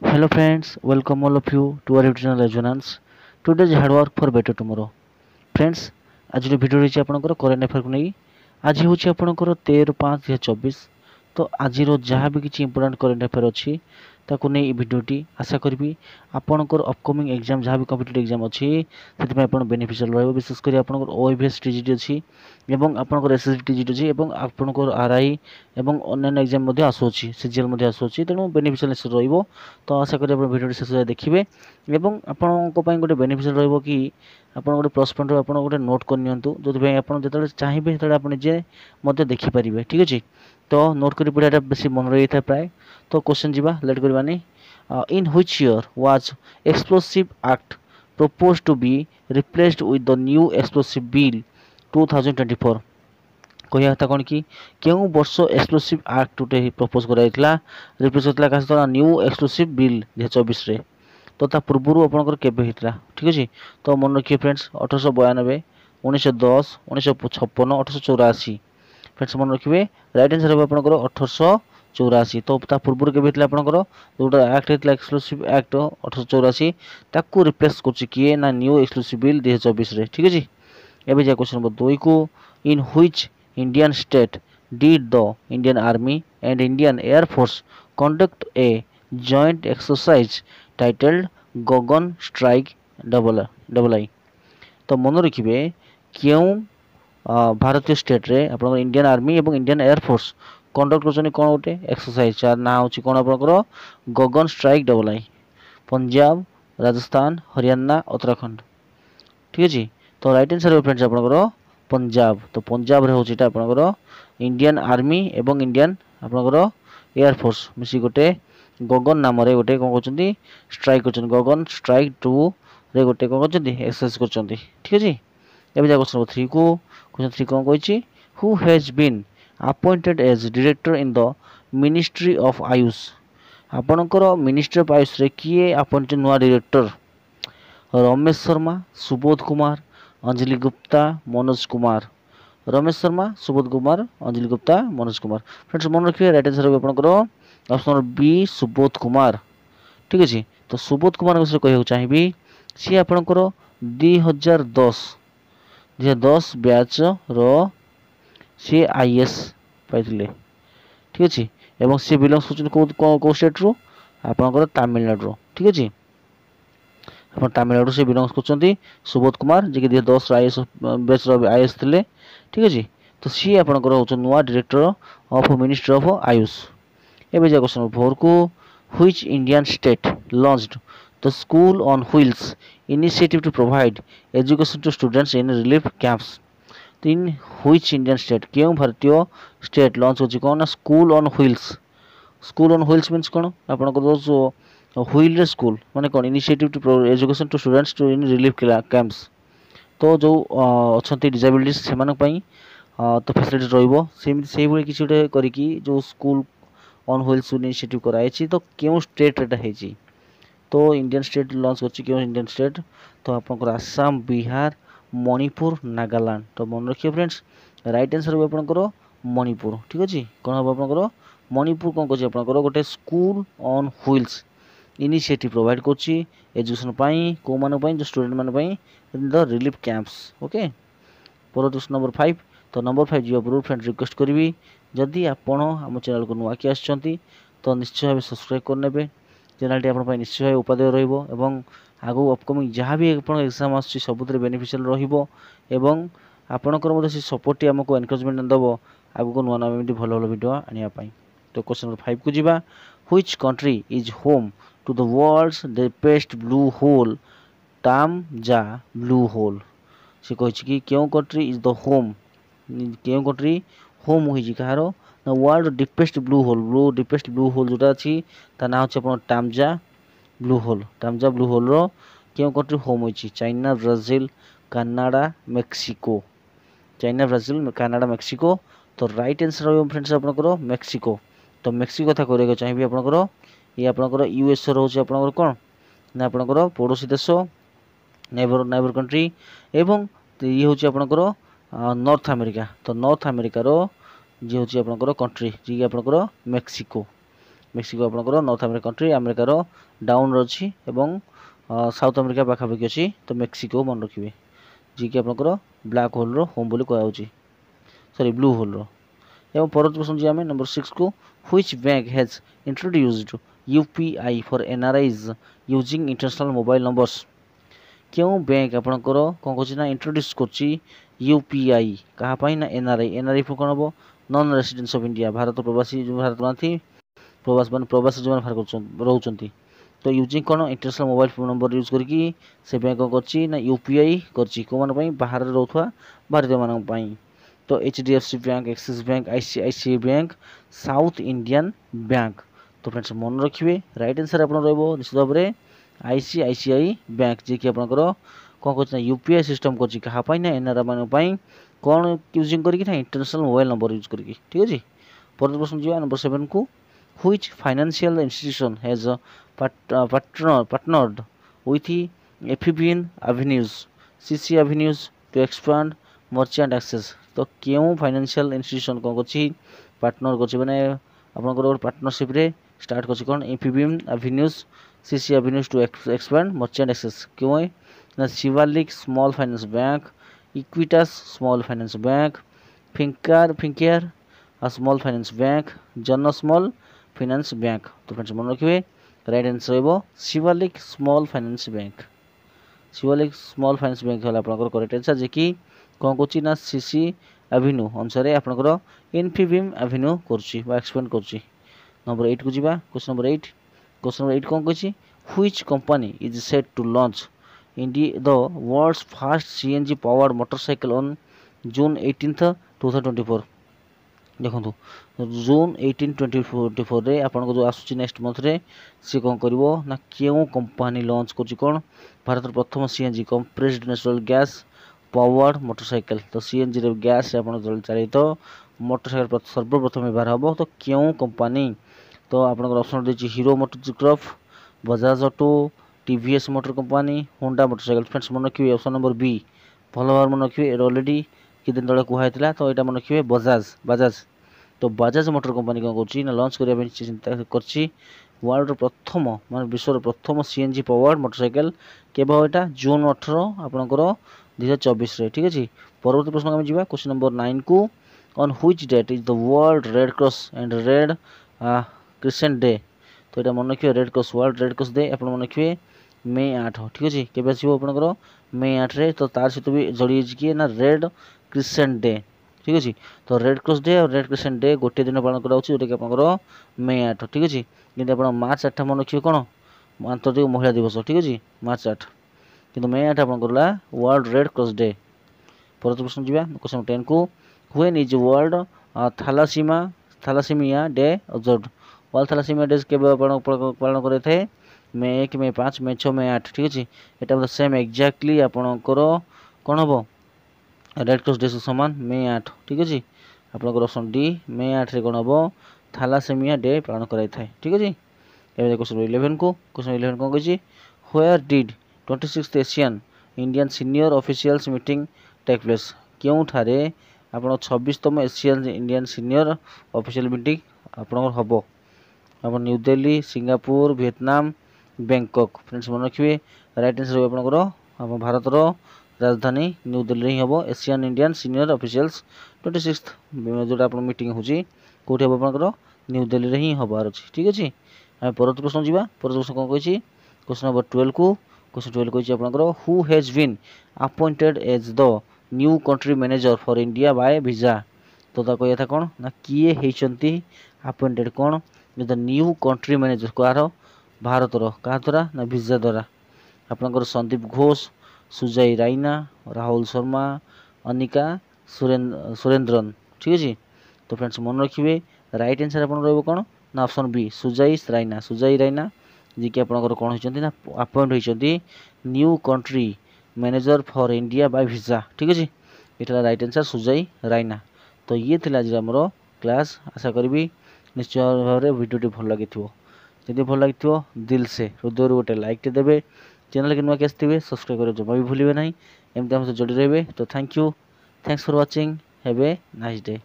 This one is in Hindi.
Hello friends, welcome all of you to our YouTube channel Resonance. Today's hard work for better tomorrow. Friends, आज भिडियो रही आपंकर करेन्ट अफेयर को नहीं आज हूँ आपंकर 13/5/2024 तो आज जहाँ भी किसी इंपोर्टाट करेन्ट अफेयर अच्छी ताकू नहीं भिडियोटी आशा करी आपंकर अपकमिंग एग्जाम जहाँ भी कम्पिटेटिव एग्जाम अच्छी से बेनिफिशियल रहा विशेषकर आपंकर ओएबीएस टीजीटी अच्छी आपंकर एसएसबी टीजीटी अच्छी आपंकर आरआई और अन्य एग्जाम आसूँ सीजीएल आसूँ तेणु बेनिफिशियल निश्चित तो आशा करी भिडियो शेष जाए देखिए आपण गोटे बेनिफिशियल रही आप गोटे प्लस पॉइंट आप गोटे नोट करनी जो जो चाहिए जो आप निजे मत देखिपारे ठीक अच्छे तो नोट कर पढ़ाटा बेस मन रही था प्राय तो क्वेश्चन जीवा लेट करवानी in which year was explosive act proposed to be replaced with the new explosive bill 2024 कहया था कौन कि क्यों वर्ष एक्सप्लोसिव एक्ट गोटे प्रपोज कराइला रिप्लेस होता क्या न्यू एक्सप्लोसिव बिल 2024 तो ता पूर्व आपंकर केवे होता ठीक अच्छे तो मन रखिए फ्रेंड्स 1892 1910 1956 1884 फ्रेंड्स मन रखिए राइट आंसर है आपंकर 1884 तो ता पूर्व केवे होता आपंकर जोटा एक्ट होता एक्सक्लूसिव एक्ट 1884 ताकू रिप्लेस कर किए ना न्यू एक्सक्लूसिव बिल 2024 ठीक अच्छे एवं जाए क्वेश्चन नंबर 2 को in which Indian state did the Indian Army and Indian Air Force conduct a joint exercise titled Gagan Strike double I तो मन रखिए क्यों भारतीय स्टेट रे आप इंडियन आर्मी और इंडियन एयर फोर्स कंडक्ट कर कौन गोटे एक्सरसाइज यार ना हूँ कौन आप Gagan strike double I Punjab Rajasthan Haryana Uttarakhand ठीक अच्छे तो राइट आंसर फ्रेंड्स आप पंजाब तो पंजाब रे होची आपनकर इंडियन आर्मी एवं इंडियन आपनकर एयर फोर्स मिसी गोटे गगन नाम रे गोटे कोन कहउचंदी स्ट्राइक करचंदी गगन स्ट्राइक 2 रे गोटे कोन कहउचंदी एक्सरसाइज करचंदी ठीक अछि एबे जा क्वेश्चन नंबर 3 को क्वेश्चन 3 कोन कहछि who has been appointed as director in the ministry of Ayush आपनकर मिनिस्ट्री ऑफ आयुष रे किए अपॉइंटेड नुआ डायरेक्टर रमेश शर्मा सुबोध कुमार अंजलि गुप्ता मनोज कुमार रमेश शर्मा सुबोध कुमार अंजलि गुप्ता मनोज कुमार फ्रेंड्स मन रखिए राइट आंसर होगा आपनकर option number B Subodh Kumar ठीक अच्छे तो सुबोध कुमार विषय कहूँ चाहिए सी आपनकर 2010 बैच रो सी आईएएस पाइथिले ठीक अच्छे एवं सी बिलोंग्स को स्टेट रो आपनकर तमिलनाडु ठीक अच्छे आप तमिलनाडु से बिलोंग्स कर सुबोध कुमार जी कि 2010 आईएएस बैच आईएएस थे ठीक अच्छे तो सी आपंकर हो नुआ director of ministry of Ayush एवं जा क्वेश्चन नंबर 4 को which Indian state launched the school on wheels initiative to provide education to students in relief camps तो इन व्हिच इंडियन स्टेट क्यों भारतीय स्टेट लॉन्च हो कौन ना स्कूल ऑन व्हील्स मीन्स कौन आपंकर जो व्हील स्कूल माने कौन initiative to education to students to in relief camps तो जो अच्छा डिजाबिलिटी से तो फैसिलिटी रही किसी गोटे करी जो स्कूल ऑन व्हील्स इनिशिएटिव कराई तो क्यों स्टेट एटा है तो इंडियन स्टेट लॉन्च कर क्यों इंडियन स्टेट तो आपंकर आसाम बिहार मणिपुर नागालैंड तो मन रखिए फ्रेंड्स राइट आंसर हो आपंकर मणिपुर ठीक अच्छे कौन हम आपंकर मणिपुर कौन कर गोटे school on wheels initiative provide कर एजुकेशन को मानी जो स्टूडेंट मानी in the relief camps okay पर क्वेश्चन नंबर 5 तो नंबर 5 जी पूर्व फ्रेंड रिक्वेस्ट करी जदि आपण आम चैनल को नुआ कि आसुँच तो निश्चय भाव सब्सक्राइब करने चैनल टी आप निश्चय भाव उपादेय रगू अपकमिंग जहाँ भी एग्जाम आसूँ सबुत बेनिफिशियल रही आपणकर सपोर्ट आमको एनकरेजमेंट दब आगू नुआ नुआ भल भल भिड आने तो क्वेश्चन नंबर 5 को जी which country is home to the world's deepest blue hole टामजा ब्लू होल से कही क्यों कंट्री इज द होम क्यों कंट्री होम होगी कहार ना वर्ल्ड डीपेस्ट ब्लू होल जोटा अच्छी ता ना अच्छे टामजा ब्लू होल रो क्यों कंट्री होम होगी चाइना ब्राजिल कनाडा मेक्सिको तो राइट आंसर रहा फ्रेंड्स आपंकर मेक्सिको तो मेक्सिको कथा कहना चाहिए आपंकर ये आपंकर यूएस रोचे आपंकर कौन ना आपंकर पड़ोसी देश नेबर कंट्री एवं ये हूँ आपंकर नॉर्थ अमेरिका तो नॉर्थ अमेरिकार जी हूँ आपंकर कंट्री जी आपंकर मेक्सिको मेक्सिको आपणकर नॉर्थ अमेरिका कंट्री अमेरिकार डाउन अच्छी एवं साउथ अमेरिका पाखापाखि अच्छी तो मेक्सिको मन रखिए जी कि आपणकर ब्लैक होल होम बोली कहुच्छी सॉरी ब्लू होल एवं परवर्त प्रश्न जी आम नंबर 6 को which bank has introduced UPI for NRIs using international mobile numbers क्यों बैंक आपणकर कौन कौन इंट्रोड्यूस कर यूपीआई कहाँ ना एनआरआई एनआरआई कौन हम non residence of India Bharat प्रवासी जो भारत में प्रवास मान प्रवासी जो रोच तो यूजिंग कौन इंटरनेशनल मोबाइल नंबर यूज करके से बैंक कौन कर यूपीआई कर बाहर रोकवा भारतीय मानी तो HDFC bank axis bank ICICI bank south Indian bank तो फ्रेंड्स मन रखिए राइट आंसर आप निश्चित भाव में आईसीआईसीआई बैंक जी कि आपंकर कौन कर यूपीआई सिस्टम कर एनआरआई मान कौन यूजिंग करके इंटरनेशनल मोबाइल नंबर यूज करके ठीक अच्छे परवर्त प्रश्न जी नंबर 7 को which financial institution has partnered with Infibeam Avenues CC Avenues to expand merchant access तो क्यों फाइनेंशियल इंस्टीट्यूशन कौन कर पार्टनर कर मैंने आपंकर पार्टनरशिप रे स्टार्ट कर कौन Infibeam Avenues CC Avenues to expand merchant access क्यों है ना Shivalik small finance bank Equitas small finance bank Fincare small finance bank Jana small finance bank तो फ्रेंड्स मन रखिए राइट आंसर रही Shivalik small finance bank Shivalik small finance bank है आपंकर करेक्ट आंसर जे कि कौन कर सीसी एवेन्यू अनुसार आपंकर इनफिबिम एवेन्यू कर एक्सपेंड कर नंबर 8 को जी क्वेश्चन नंबर 8 कौन कही which company is set to launch India the world's first CNG powered motorcycle on June 18 2024 देखो जून 18 2024 आपन जो आसूची नेक्स्ट मंथ रे सी कौन कर ना क्यों कंपनी लॉन्च कर कौन भारत प्रथम CNG compressed natural gas powered motorcycle तो सीएनजी रे गैस चालित मोटरसाइकिल सर्वप्रथम व्यवहार हम तो क्यों कंपनी तो आपंकर ऑप्शन देखिए Hero MotoCorp Bajaj auto TVS motor company Honda motorcycle friends मन रखिए ऑप्शन नंबर बी भल भाव मन रखिए अलरेडी कि दिन तले कहला तो यहाँ मन रखिए बजाज तो बजाज मोटर कंपनी कौन कर लॉन्च करने चिंता कर वर्ल्ड प्रथम मान विश्वर प्रथम सीएनजी पावर्ड मोटरसाइकिल केवल यहाँ जून 18 आपंकर 2024 ठीक अच्छे परवर्त प्रश्न आम जा क्वेश्चन नंबर 9 को on which date is the world red cross and red crescent day तो यहाँ मन रखिए red cross world red cross day आप मन रखिए मे 8 ठीक अच्छे केवे आपंकर मे 8 रे तो तार सहित भी जोड़ी किए ना रेड क्रिसेंट डे ठीक अच्छे तो रेड क्रॉस डे और रेड क्रिसेंट डे गोटे दिन पालन कराऊँगी जोटा कि आपंकर मे 8 ठीक अच्छे कि आप मार्च 8 मन रखिए कौन आंतर्जातिक महिला दिवस ठीक अच्छे मार्च 8 कि मे 8 आपंकर वर्ल्ड रेड क्रॉस डे परवर्त प्रश्न जी क्वेश्चन 10 को when is world thalassaemia day observed world thalassaemia day के पालन करते मे 1 मे 5 मे 6 मे 8 ठीक अच्छे यहाँ सेम एक्जाक्टली आपंकर कौन हम रेड क्रॉस डे सामान मे 8 ठीक अच्छे आपंकर ऑप्शन डी मे 8 रे कौन हम थैलासीमिया डे पालन कराई था ठीक अच्छे क्वेश्चन 11 को क्वेश्चन 11 कौन कही where did 26th Asian Indian senior officials meeting take place क्यों ठारे आप 26तम Asian Indian senior official meeting आपंकर हम आप new Delhi Singapore Vietnam Bangkok friends मन रखिए राइट आंसर आपंकर आप भारत राजधानी न्यू दिल्ली ही हम Asian Indian senior officials 26th जोटा आप मीटिंग होची कौटी हम आपंकर न्यू दिल्ली रे ही हबार अच्छे ठीक अच्छे आम परवर्त प्रश्न जी परवर्त प्रश्न कौन कही क्वेश्चन नंबर 12 को क्वेश्चन 12 कही आपंकर who has been appointed as the new country manager for India by Visa तो कही था कौन ना किए होती अपॉइंटेड कौन द न्यू कंट्री मैनेजर कह भारत क्या द्वारा ना वीजा द्वारा आपंकर संदीप घोष सुजय राइना राहुल शर्मा अनिका सुरेंद्रन ठीक अच्छे तो फ्रेंड्स मन रखिए राइट आंसर आप कौन ना ऑप्शन बी सुजय राइना जी कि आपंकर कौन होती ना अपॉइंट होती new country manager for India by visa ठीक अच्छे ये राइट आंसर सुजय राइना तो ये थी आज आमर क्लास आशा करी निश्चय भाव में भिडियो भल लगी जब भल लगी दिल से हृदय गोटे लाइक देवे चैनल के नुआ के आसते सब्सक्राइब कर जमा भी भूलें ना एमती हम जोड़ी रहे तो thank you thanks for watching have a nice day.